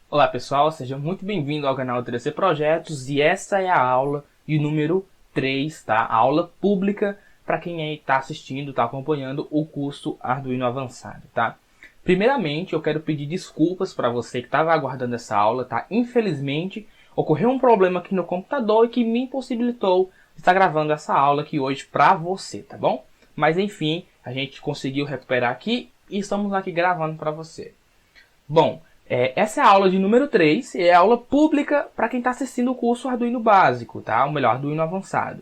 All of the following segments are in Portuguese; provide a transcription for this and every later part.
Olá pessoal, seja muito bem-vindo ao canal 3C Projetos e essa é a aula de número 3, tá? A aula pública para quem aí está assistindo, está acompanhando o curso Arduino Avançado, tá? Primeiramente, eu quero pedir desculpas para você que estava aguardando essa aula, tá? Infelizmente, ocorreu um problema aqui no computador e que me impossibilitou de estar gravando essa aula aqui hoje para você, tá bom? Mas enfim, a gente conseguiu recuperar aqui e estamos aqui gravando para você. Bom, essa é a aula de número 3 e é a aula pública para quem está assistindo o curso Arduino Básico, tá? Ou melhor, Arduino Avançado.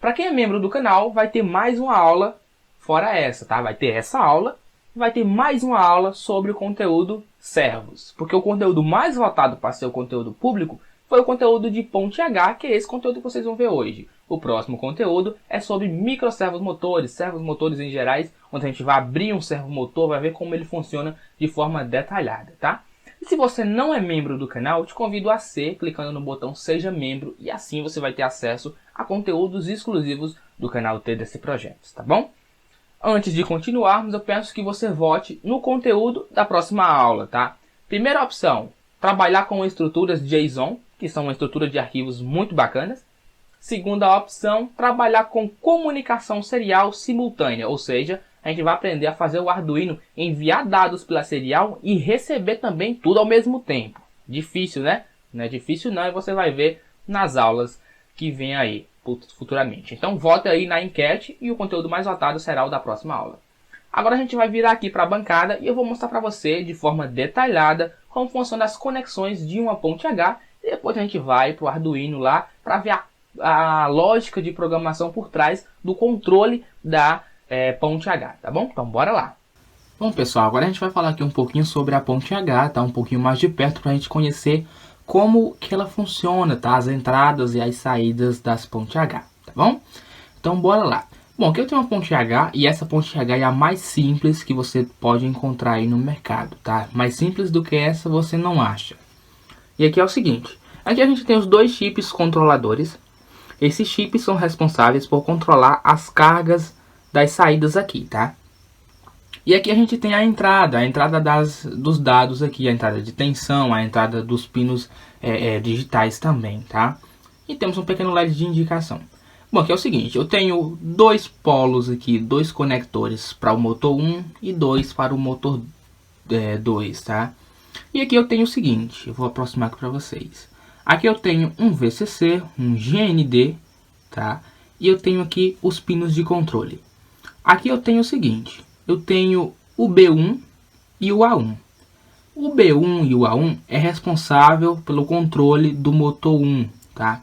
Para quem é membro do canal, vai ter mais uma aula fora essa, tá? Vai ter essa aula e vai ter mais uma aula sobre o conteúdo servos. Porque o conteúdo mais votado para ser o conteúdo público foi o conteúdo de Ponte H, que é esse conteúdo que vocês vão ver hoje. O próximo conteúdo é sobre microservos motores em gerais, onde a gente vai abrir um servomotor, vai ver como ele funciona de forma detalhada, tá? E se você não é membro do canal, te convido a ser, clicando no botão Seja Membro, e assim você vai ter acesso a conteúdos exclusivos do canal 3C Projetos, tá bom? Antes de continuarmos, eu peço que você vote no conteúdo da próxima aula, tá? Primeira opção, trabalhar com estruturas JSON, que são uma estrutura de arquivos muito bacanas. Segunda opção, trabalhar com comunicação serial simultânea, ou seja, a gente vai aprender a fazer o Arduino enviar dados pela serial e receber também tudo ao mesmo tempo. Difícil, né? Não é difícil não, e você vai ver nas aulas que vem aí futuramente. Então vote aí na enquete e o conteúdo mais votado será o da próxima aula. Agora a gente vai virar aqui para a bancada e eu vou mostrar para você de forma detalhada como funcionam as conexões de uma ponte H. E depois a gente vai para o Arduino lá para ver a lógica de programação por trás do controle da ponte H, tá bom? Então bora lá. Bom pessoal, agora a gente vai falar aqui um pouquinho sobre a ponte H, tá? Um pouquinho mais de perto para a gente conhecer como que ela funciona, tá? As entradas e as saídas das pontes H, tá bom? Então bora lá. Bom, aqui eu tenho uma ponte H e essa ponte H é a mais simples que você pode encontrar aí no mercado, tá? Mais simples do que essa você não acha. E aqui é o seguinte, aqui a gente tem os dois chips controladores. Esses chips são responsáveis por controlar as cargas das saídas aqui, tá? E aqui a gente tem a entrada dos dados aqui, a entrada de tensão, a entrada dos pinos digitais também, tá? E temos um pequeno LED de indicação. Bom, aqui é o seguinte, eu tenho dois polos aqui, dois conectores para o motor 1 e dois para o motor 2, tá? E aqui eu tenho o seguinte, eu vou aproximar aqui para vocês. Aqui eu tenho um VCC, um GND, tá? E eu tenho aqui os pinos de controle. Aqui eu tenho o seguinte, eu tenho o B1 e o A1. O B1 e o A1 é responsável pelo controle do motor 1, tá?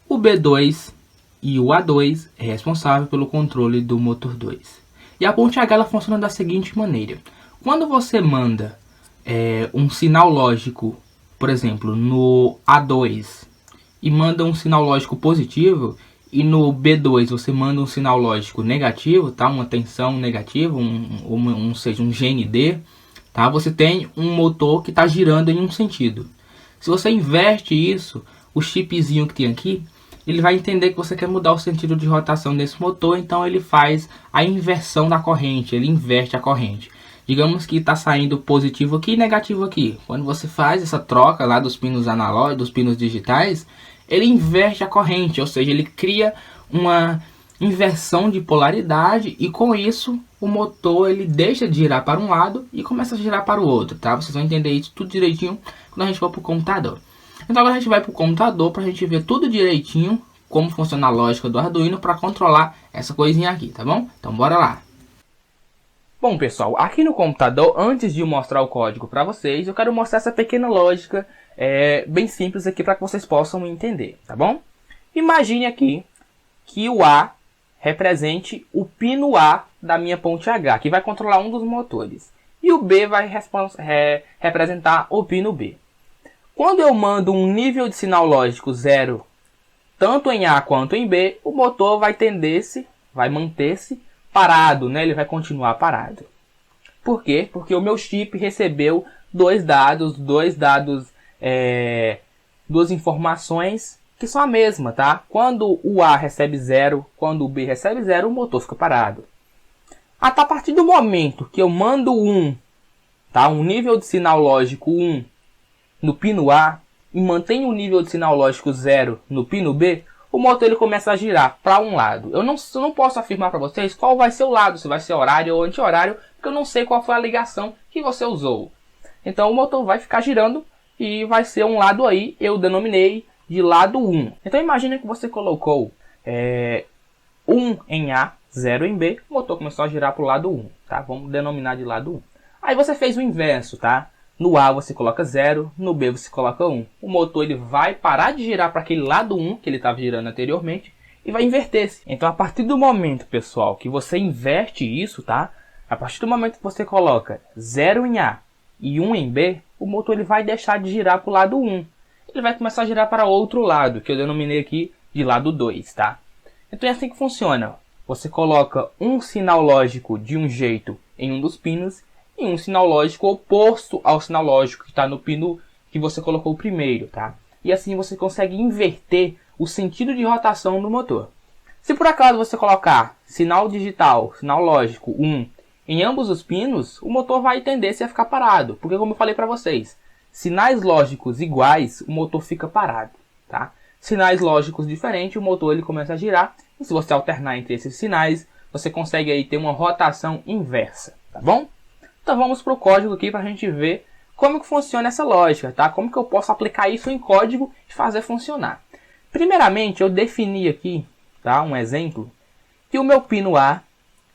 O B2 e o A2 é responsável pelo controle do motor 2. E a ponte H ela funciona da seguinte maneira. Quando você manda um sinal lógico, por exemplo, no A2 e manda um sinal lógico positivo, e no B2 você manda um sinal lógico negativo, tá? Uma tensão negativa, seja um GND, tá? Você tem um motor que está girando em um sentido. Se você inverte isso, o chipzinho que tem aqui, ele vai entender que você quer mudar o sentido de rotação desse motor, então ele faz a inversão da corrente, ele inverte a corrente. Digamos que está saindo positivo aqui e negativo aqui. Quando você faz essa troca lá dos pinos analógicos, dos pinos digitais, ele inverte a corrente, ou seja, ele cria uma inversão de polaridade e com isso o motor ele deixa de girar para um lado e começa a girar para o outro, tá? Vocês vão entender isso tudo direitinho quando a gente for para o computador. Então agora a gente vai para o computador para a gente ver tudo direitinho como funciona a lógica do Arduino para controlar essa coisinha aqui, tá bom? Então bora lá. Bom pessoal, aqui no computador, antes de eu mostrar o código para vocês, eu quero mostrar essa pequena lógica bem simples aqui para que vocês possam entender, tá bom? Imagine aqui que o A represente o pino A da minha ponte H, que vai controlar um dos motores. E o B vai representar o pino B. Quando eu mando um nível de sinal lógico 0, tanto em A quanto em B, o motor vai manter-se parado, né? Ele vai continuar parado. Por quê? Porque o meu chip recebeu duas informações que são a mesma, tá? Quando o A recebe 0, quando o B recebe 0, o motor fica parado. A partir do momento que eu mando 1, tá? Um nível de sinal lógico 1 no pino A e mantenho o nível de sinal lógico 0 no pino B, o motor ele começa a girar para um lado. Eu não posso afirmar para vocês qual vai ser o lado, se vai ser horário ou anti-horário, porque eu não sei qual foi a ligação que você usou. Então o motor vai ficar girando e vai ser um lado aí, eu denominei de lado 1. Então imagine que você colocou 1 em A, 0 em B, o motor começou a girar para o lado 1, tá? Vamos denominar de lado 1. Aí você fez o inverso, tá? No A você coloca 0, no B você coloca 1. O motor ele vai parar de girar para aquele lado 1 que ele estava girando anteriormente e vai inverter-se. Então a partir do momento, pessoal, que você inverte isso, tá? A partir do momento que você coloca 0 em A e 1 em B, o motor ele vai deixar de girar para o lado 1. Ele vai começar a girar para outro lado, que eu denominei aqui de lado 2, tá? Então é assim que funciona. Você coloca um sinal lógico de um jeito em um dos pinos e um sinal lógico oposto ao sinal lógico que está no pino que você colocou primeiro, tá? E assim você consegue inverter o sentido de rotação do motor. Se por acaso você colocar sinal digital, sinal lógico 1 em ambos os pinos, o motor vai tender a ficar parado, porque como eu falei para vocês, sinais lógicos iguais, o motor fica parado, tá? Sinais lógicos diferentes, o motor ele começa a girar, e se você alternar entre esses sinais, você consegue aí ter uma rotação inversa, tá bom? Então vamos para o código aqui para a gente ver como que funciona essa lógica, tá? Como que eu posso aplicar isso em código e fazer funcionar. Primeiramente, eu defini aqui, tá? Um exemplo, que o meu pino A,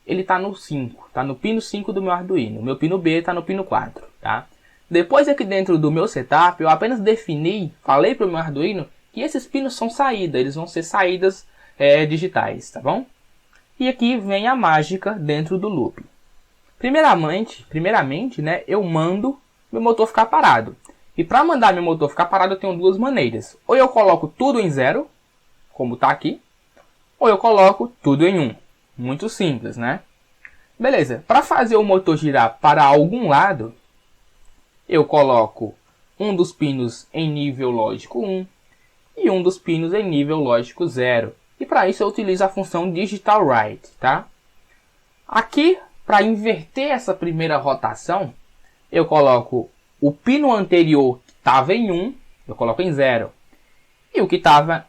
ele está no 5, tá? No pino 5 do meu Arduino. O meu pino B está no pino 4, tá? Depois aqui dentro do meu setup, eu apenas defini, falei para o meu Arduino, que esses pinos são saída, eles vão ser saídas digitais, tá bom? E aqui vem a mágica dentro do loop. Primeiramente, né, eu mando meu motor ficar parado. E para mandar meu motor ficar parado, eu tenho duas maneiras. Ou eu coloco tudo em 0, como está aqui, ou eu coloco tudo em 1. Muito simples, né? Beleza, para fazer o motor girar para algum lado, eu coloco um dos pinos em nível lógico 1 e um dos pinos em nível lógico 0. E para isso eu utilizo a função digital write, tá? Aqui, para inverter essa primeira rotação, eu coloco o pino anterior que estava em 1, eu coloco em 0. E o que estava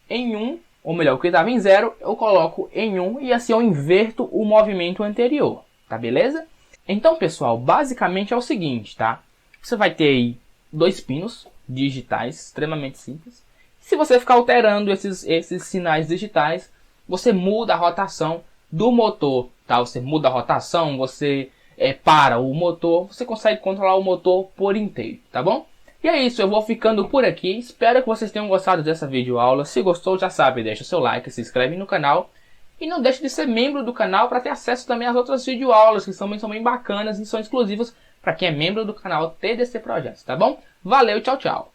em 1, ou melhor, o que estava em 0, eu coloco em 1 e assim eu inverto o movimento anterior, tá beleza? Então, pessoal, basicamente é o seguinte, tá? Você vai ter aí dois pinos digitais, extremamente simples. Se você ficar alterando esses sinais digitais, você muda a rotação do motor, tá? Você muda a rotação, você para o motor, você consegue controlar o motor por inteiro, tá bom? E é isso, eu vou ficando por aqui. Espero que vocês tenham gostado dessa videoaula. Se gostou, já sabe, deixa seu like, se inscreve no canal. E não deixe de ser membro do canal para ter acesso também às outras videoaulas, que são bem bacanas e são exclusivas para quem é membro do canal TDC Projetos, tá bom? Valeu, tchau, tchau!